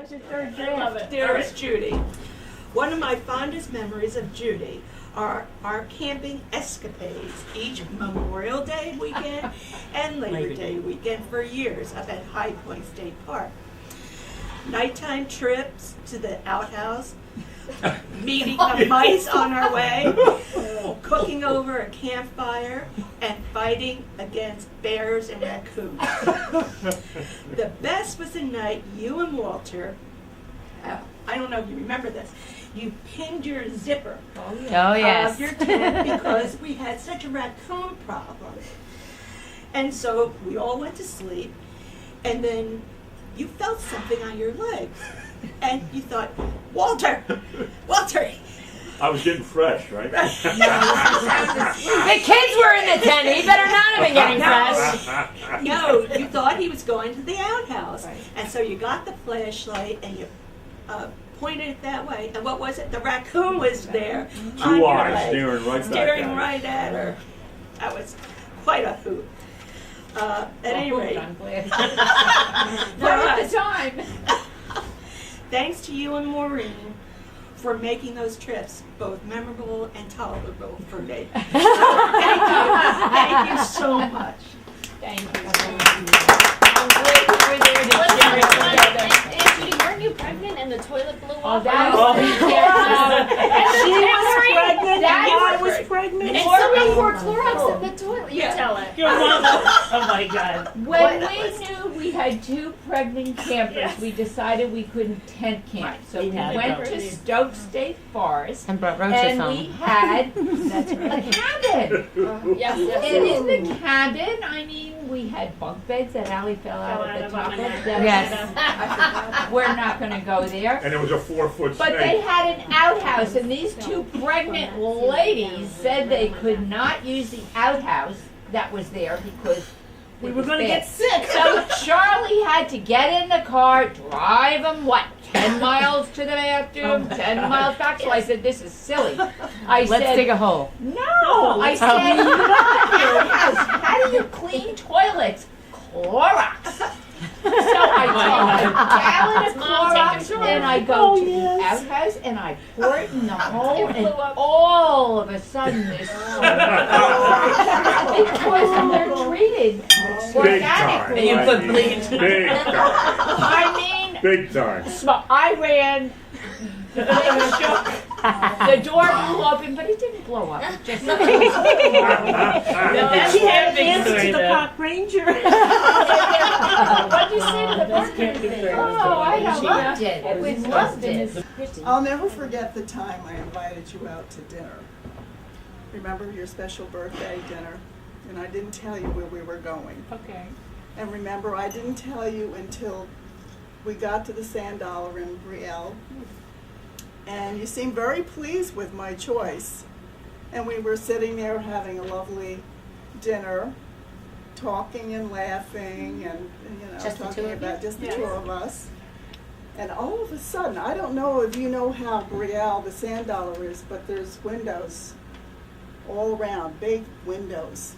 That's your third grade. I love it. Dearest Judy, one of my fondest memories of Judy are our camping escapades each Memorial Day weekend and Labor Day weekend for years up at High Point State Park. Nighttime trips to the outhouse, meeting the mice on our way, cooking over a campfire, and fighting against bears and raccoons. The best was the night you and Walter, I don't know if you remember this, you pinned your zipper of your tent because we had such a raccoon problem. And so we all went to sleep, and then you felt something on your legs. And you thought, Walter! I was getting fresh, right? The kids were in the tent. He better not have been getting fresh. No, you thought he was going to the outhouse. Right. And so you got the flashlight and you pointed it that way. And what was it? The raccoon was there. Two eyes staring right at her. That was quite a hoot. At any rate. I'm glad. At the time. Thanks to you and Maureen for making those trips both memorable and tolerable for me. Thank you so much. Thank you. I'm glad you were there to share it together. Judy, weren't you pregnant and the toilet blew off? That was she was pregnant. I was pregnant. And somebody poured Clorox in the toilet. You tell it. Your mother. Oh my God. When we knew we had two pregnant campers, we decided we couldn't tent camp. So we went to Stoke State Forest And brought roaches and home. we had a cabin. Yes. And in the cabin, I mean, we had bunk beds that Allie fell out of the top of. Yes. We're not going to go there. And it was a 4-foot But snake. they had an outhouse, and these two pregnant ladies said they could not use the outhouse that was there because We were going to get sick. So Charlie had to get in the car, drive them, 10 miles to the bathroom, 10 miles back. So I said, this is silly. Let's dig a hole. No, I said, outhouse. How do you clean toilets? Clorox. So I took a gallon of Clorox and I go to the outhouse and I pour it in the hole and all of a sudden this because they're treated Big time. organically. And you put bleach. Big time. I mean, Big time. I ran. The thing shook. The door blew open, but it didn't blow up. It just She had an answer to the park ranger. What did you say to the park ranger? Oh, I loved it. We loved it. I'll never forget the time I invited you out to dinner. Remember your special birthday dinner? And I didn't tell you where we were going. Okay. And remember, I didn't tell you until we got to the Sand Dollar in Brielle. And you seemed very pleased with my choice. And we were sitting there having a lovely dinner, talking and laughing and Just the two talking of about you? just the two of us. And all of a sudden, I don't know if you know how Brielle, the Sand Dollar is, but there's windows all around, big windows.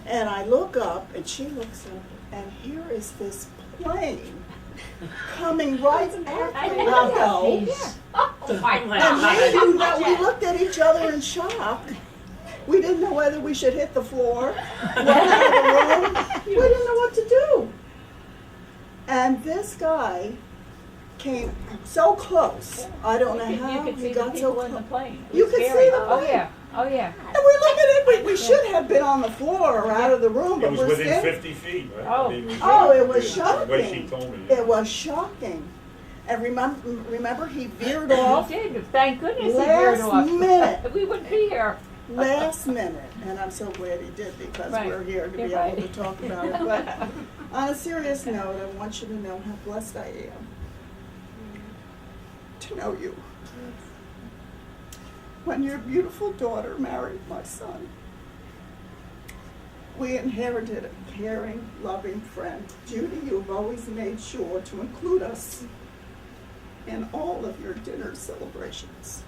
And I look up and she looks up and here is this plane coming right at me. Oh my And God. we looked at each other in shock. We didn't know whether we should hit the floor, run out of the room. We didn't know what to do. And this guy came so close. I don't know how he got so close. plane. You could see the Oh plane. yeah. Oh yeah. And we look at it, we should have been on the floor or out of the room, It but was we're within standing. 50 feet, right? Oh. I mean, Oh, it was The way she shocking. told me. It was shocking. And remember he veered off He did. Thank goodness he veered last off. minute. We wouldn't be here. Last minute. And I'm so glad he did because Right. we're here to be You're able right. to talk about it. But on a serious note, I want you to know how blessed I am to know you. When your beautiful daughter married my son, we inherited a caring, loving friend. Judy, you've always made sure to include us in all of your dinner celebrations,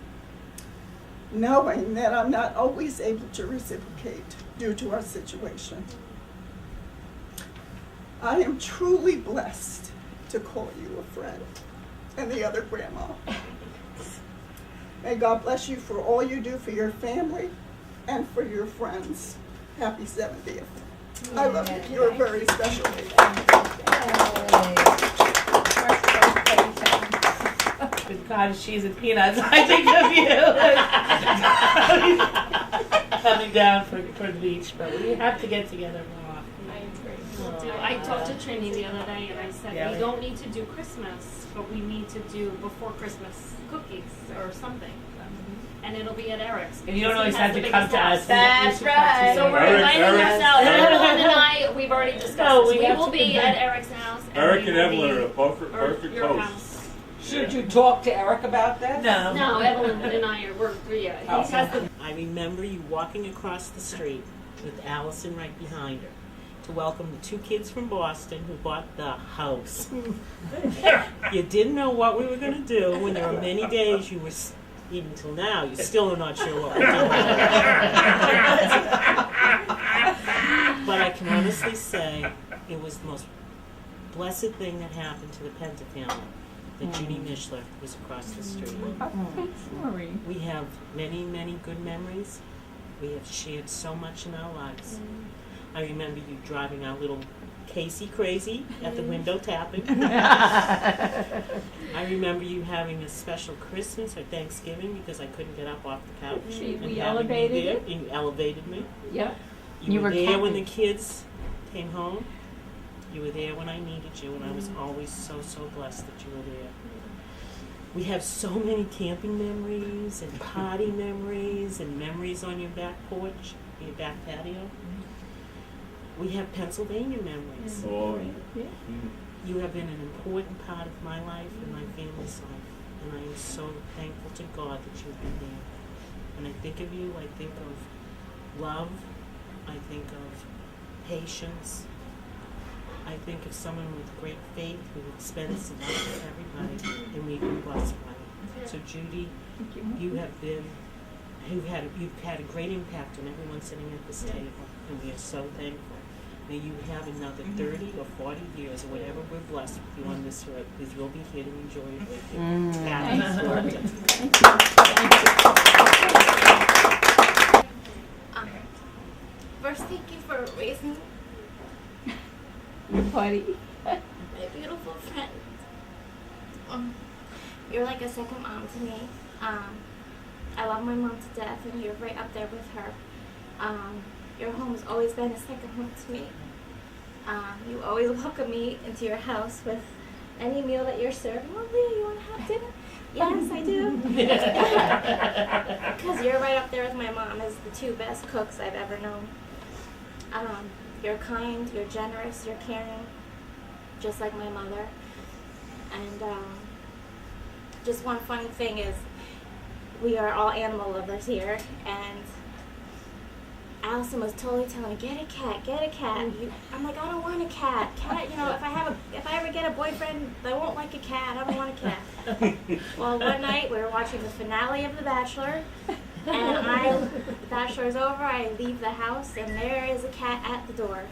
knowing that I'm not always able to reciprocate due to our situation. I am truly blessed to call you a friend, and the other grandma. May God bless you for all you do for your family and for your friends. Happy 70th. I love you. You're a very special lady. Because she's a peanuts, I think of you. Coming down for the beach, but we have to get together more often. I agree. We'll do. I talked to Trini the other day and I said, Yeah. we don't need to do Christmas, but we need to do before Christmas cookies or something. And it'll be at Eric's. And you don't because always he have has to the come biggest to house. us. That's right. So we're Eric- inviting Eric- ourselves. Evelyn and I, we've already discussed No, this. we We have will to be convene. at Eric's house. Eric we and will Evelyn be- are a perfect, or perfect your host. house. Should you talk to Eric about that? No. No, Evelyn and I are, yeah, he has the I remember you walking across the street with Allison right behind her to welcome the two kids from Boston who bought the house. You didn't know what we were going to do when there were many days you were, even till now, you still are not sure what we're doing. But I can honestly say it was the most blessed thing that happened to the Penta family, that Judy Mischler was across the street. We have many, many good memories. We have shared so much in our lives. I remember you driving our little Casey crazy at the window tapping. I remember you having a special Christmas or Thanksgiving because I couldn't get up off the couch. We and having elevated me there. it. You elevated me. Yep. You You were were there when the captain. kids came home. You were there when I needed you, and I was always so, so blessed that you were there. We have so many camping memories and party memories and memories on your back porch, your back patio. We have Pennsylvania memories. Oh, You have been an important part of my life and my family's life, and I am so thankful to God that you've been there. When I think of you, I think of love, I think of patience, I think of someone with great faith who extends love to everybody, and we've been blessed by it. So Judy, you've had a great impact on everyone sitting at this table, and we are so thankful. May you have another 30 or 40 years or whatever we're blessed with you on this earth, because we'll be here to enjoy it with you. Happy birthday. First, thank you for raising Buddy. my beautiful friend. You're like a second mom to me. I love my mom to death, and you're right up there with her. Your home has always been a second home to me. You always welcome me into your house with any meal that you're serving. Oh, Leah, you want to have dinner? Yes, I do. Because you're right up there with my mom as the two best cooks I've ever known. You're kind, you're generous, you're caring, just like my mother. And just one funny thing is, we are all animal lovers here, and Allison was totally telling me, get a cat, get a cat. I'm like, I don't want a cat. Cat, you know, if I ever get a boyfriend, I won't like a cat. I don't want a cat. Well, one night we were watching the finale of The Bachelor, and The Bachelor's over. I leave the house, and there is a cat at the door.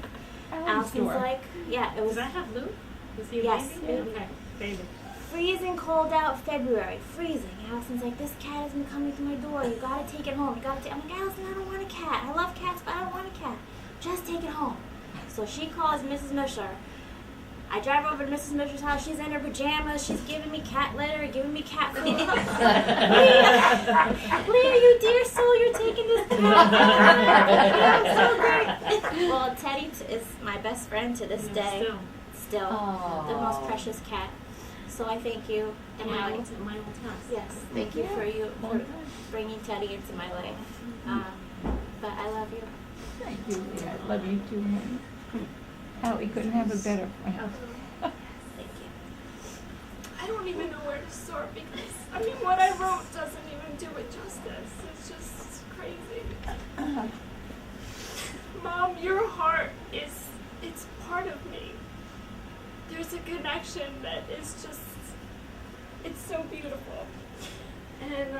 Allison's like, yeah, it was. Does that have Luke? Is he a Yes, baby? baby. Okay, baby. Freezing cold out, February, freezing. Allison's like, this cat has been coming to my door. You gotta take it home. You gotta take. I'm like, Allison, I don't want a cat. I love cats, but I don't want a cat. Just take it home. So she calls Mrs. Mischler. I drive over to Mrs. Mischler's house. She's in her pajamas. She's giving me cat litter, giving me cat food. Leah, you dear soul, you're taking this cat. So great. Well, Teddy is my best friend to this day. Still, the most precious cat. So I thank you, and My old house. yes, thank you for bringing Teddy into my life. But I love you. Thank you, Leah. I love you too, honey. We couldn't have a better friend. Thank you. I don't even know where to start because, I mean, what I wrote doesn't even do it justice. It's just crazy. Mom, your heart it's part of me. There's a connection that is just, it's so beautiful. And,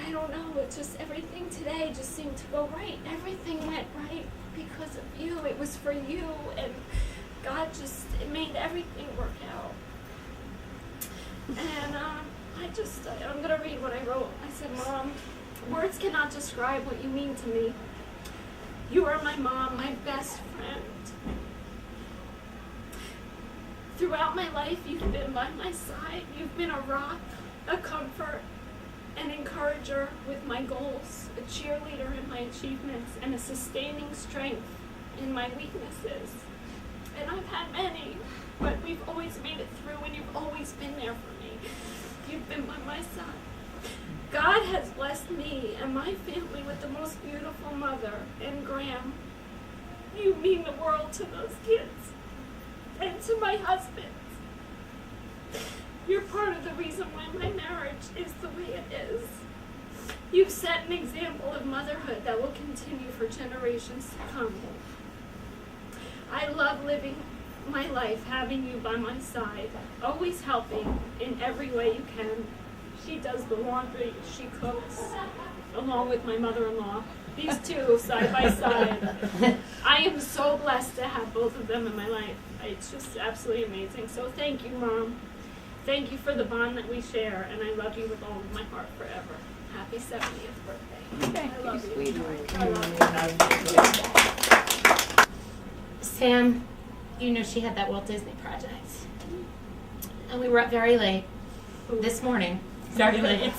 I don't know, it just, everything today just seemed to go right. Everything went right because of you. It was for you, and God just it made everything work out. And I'm gonna read what I wrote. I said, Mom, words cannot describe what you mean to me. You are my mom, my best friend. Throughout my life, you've been by my side. You've been a rock, a comfort, an encourager with my goals, a cheerleader in my achievements, and a sustaining strength in my weaknesses. And I've had many, but we've always made it through, and you've always been there for me. You've been by my side. God has blessed me and my family with the most beautiful mother. And Graham, you mean the world to those kids and to my husband. You're part of the reason why my marriage is the way it is. You've set an example of motherhood that will continue for generations to come. I love living my life having you by my side, always helping in every way you can. She does the laundry, she cooks, along with my mother-in-law. These two side by side. I am so blessed to have both of them in my life. It's just absolutely amazing. So thank you, Mom. Thank you for the bond that we share, and I love you with all of my heart forever. Happy 70th birthday. Thank I love you, you. sweetheart. I love you. Sam, you know she had that Walt Disney project. And we were up very late this morning. Very late,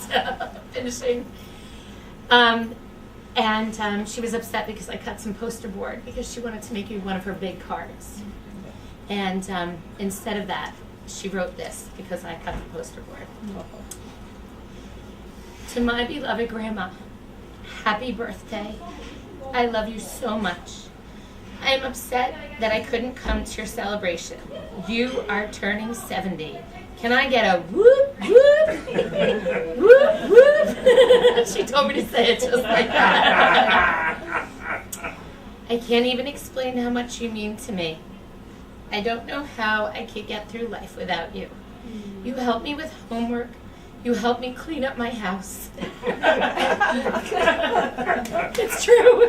finishing. And she was upset because I cut some poster board because she wanted to make you one of her big cards. And instead of that, she wrote this because I cut the poster board. To my beloved grandma, happy birthday. I love you so much. I am upset that I couldn't come to your celebration. You are turning 70. Can I get a whoop, whoop, whoop, whoop? She told me to say it just like that. I can't even explain how much you mean to me. I don't know how I could get through life without you. You help me with homework. You help me clean up my house. It's true.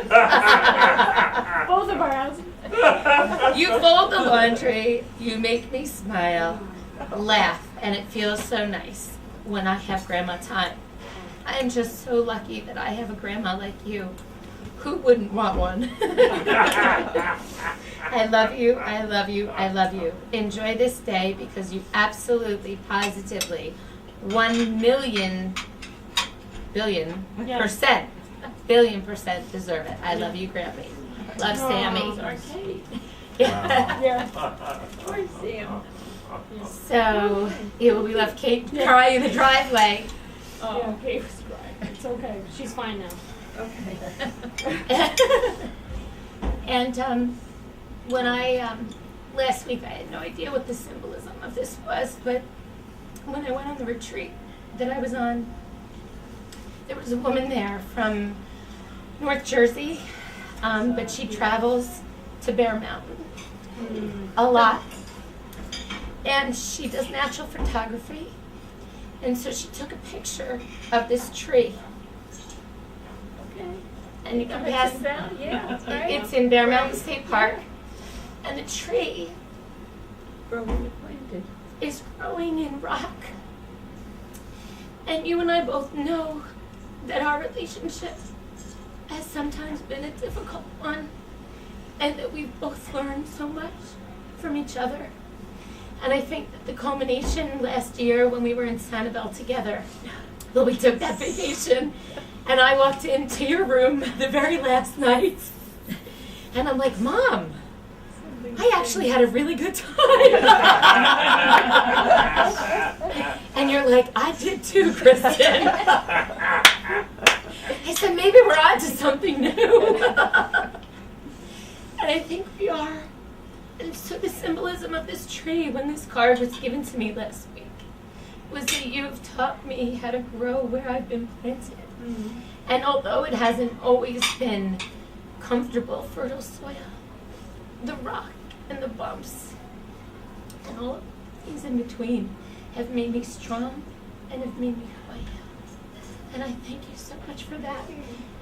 Both of our houses. You fold the laundry. You make me smile, laugh, and it feels so nice when I have grandma time. I am just so lucky that I have a grandma like you. Who wouldn't want one? I love you, I love you, I love you. Enjoy this day because you absolutely, positively, 1,000,000,000,000% deserve it. I love you, Grammy. Love, Sammy. Yeah. Poor Sam. So, we left Kate cry in the driveway. Yeah, Kate was crying. It's okay. She's fine now. Okay. And when I, last week, I had no idea what the symbolism of this was, but when I went on the retreat that I was on, there was a woman there from North Jersey, but she travels to Bear Mountain a lot, and she does natural photography, and so she took a picture of this tree. And you can pass. It's in Bear Mountain State Park, and the tree is growing in rock. And you and I both know that our relationship has sometimes been a difficult one, and that we've both learned so much from each other. And I think that the culmination last year when we were in Sanibel together, well, we took that vacation. And I walked into your room the very last night, and I'm like, Mom, I actually had a really good time. And you're like, I did too, Kristin. I said, maybe we're on to something new. And I think we are. And so the symbolism of this tree, when this card was given to me last week, was that you've taught me how to grow where I've been planted. And although it hasn't always been comfortable, fertile soil, the rock and the bumps and all of the things in between have made me strong and have made me who I am. And I thank you so much for that.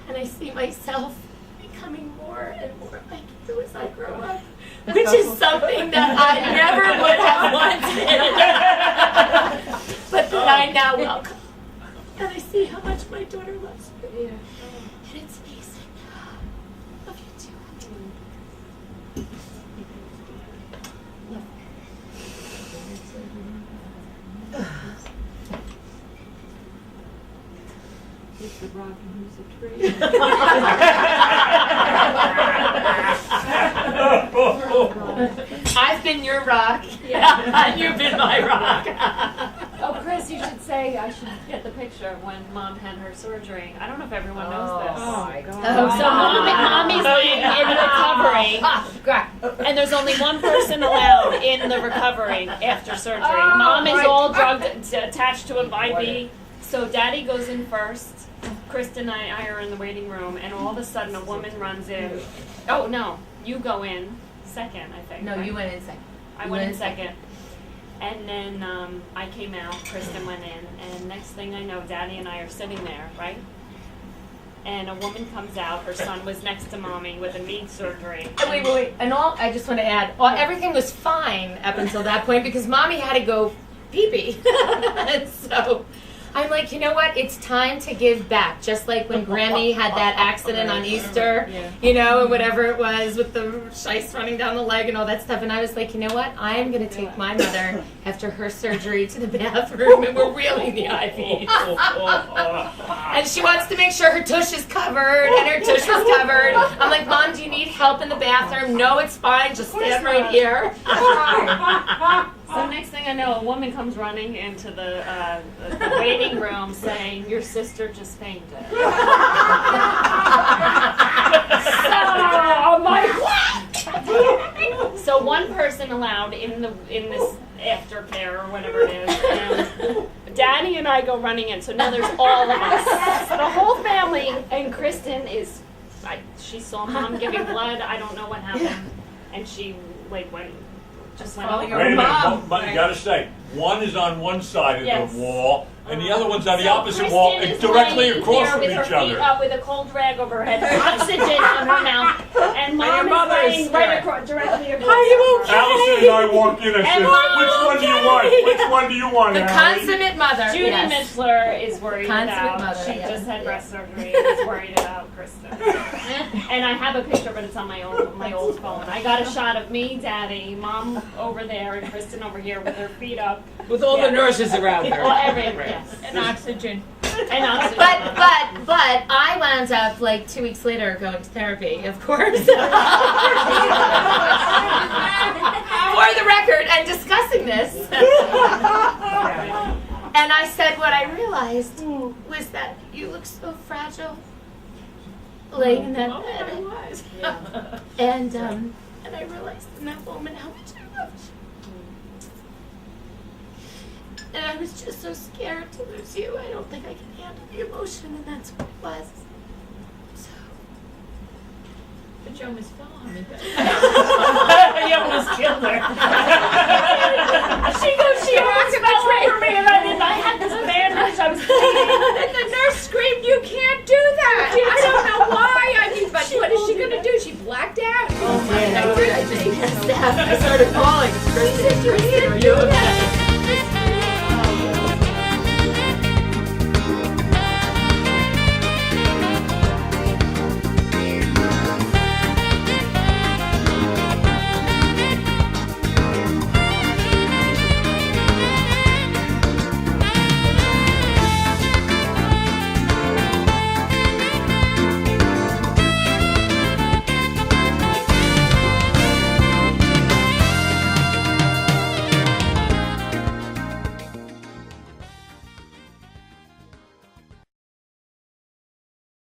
And I see myself becoming more and more like you as I grow up, which is something that I never would have wanted, but that I now welcome. And I see how much my daughter loves you. Yeah. And it's amazing. Love you too. Who's the rock and who's the tree? I've been your rock. Yeah. You've been my rock. Oh, Chris, you should say I should get the picture of when Mom had her surgery. I don't know if everyone knows this. Oh my God. So Mommy's in recovery, and there's only one person allowed in the recovery after surgery. Mom is all drugged, attached to an IV. So Daddy goes in first. Kristin and I are in the waiting room, and all of a sudden a woman runs in. Oh no, you go in second, I think. No, right? you went in second. I went in second. And then I came out, Kristin went in, and next thing I know, Daddy and I are sitting there, right? And a woman comes out, her son was next to Mommy with a knee surgery. Wait. And I just want to add, everything was fine up until that point because Mommy had to go pee-pee. And so I'm like, you know what? It's time to give back. Just like when Grammy had that accident on Easter, you know, and whatever it was with the shice running down the leg and all that stuff. And I was like, you know what? I am going to take my mother after her surgery to the bathroom, and we're wheeling the IVs. And she wants to make sure her tush is covered, and her tush was covered. I'm like, Mom, do you need help in the bathroom? No, it's fine. Just stand right here. So next thing I know, a woman comes running into the waiting room saying, "Your sister just fainted." So I'm like, what? So one person allowed in this aftercare or whatever it is, and Daddy and I go running in. So now there's all of us, the whole family, and Kristin is. She saw Mom giving blood. I don't know what happened, and she went. Just went over. Wait a minute, but you gotta say, one is on one side of the wall, and the other one's on the opposite Kristin wall, is and directly laying across there from with each her feet other. up with a cold rag over her head, oxygen on her mouth, and Mom is laying right across, directly across. Are you okay? Allison and I walked in and said, which one do you want? Which one do you want, The Allie? consummate mother. Judy yes. Mischler is worried Consummate about. mother, She yes. just had breast surgery and is worried about Kristin. And I have a picture, but it's on my old phone. I got a shot of me, Daddy, Mom over there, and Kristin over here with her feet up. With all the nurses around her. Well, everything, yes. And oxygen. And oxygen. But I wound up like 2 weeks later going to therapy, of course. For the record, and discussing this. And I said what I realized was that you look so fragile laying in that bed. And I realized in that moment how much I loved you. And I was just so scared to lose you. I don't think I can handle the emotion, and that's what it was. So. But you almost fell on me. You almost killed her. She almost fell over me, and I had this bandage. I was bleeding. And the nurse screamed, "You can't do that!" I don't know why. I mean, but what is she gonna do? She blacked out. I started calling. Kristin, are you okay?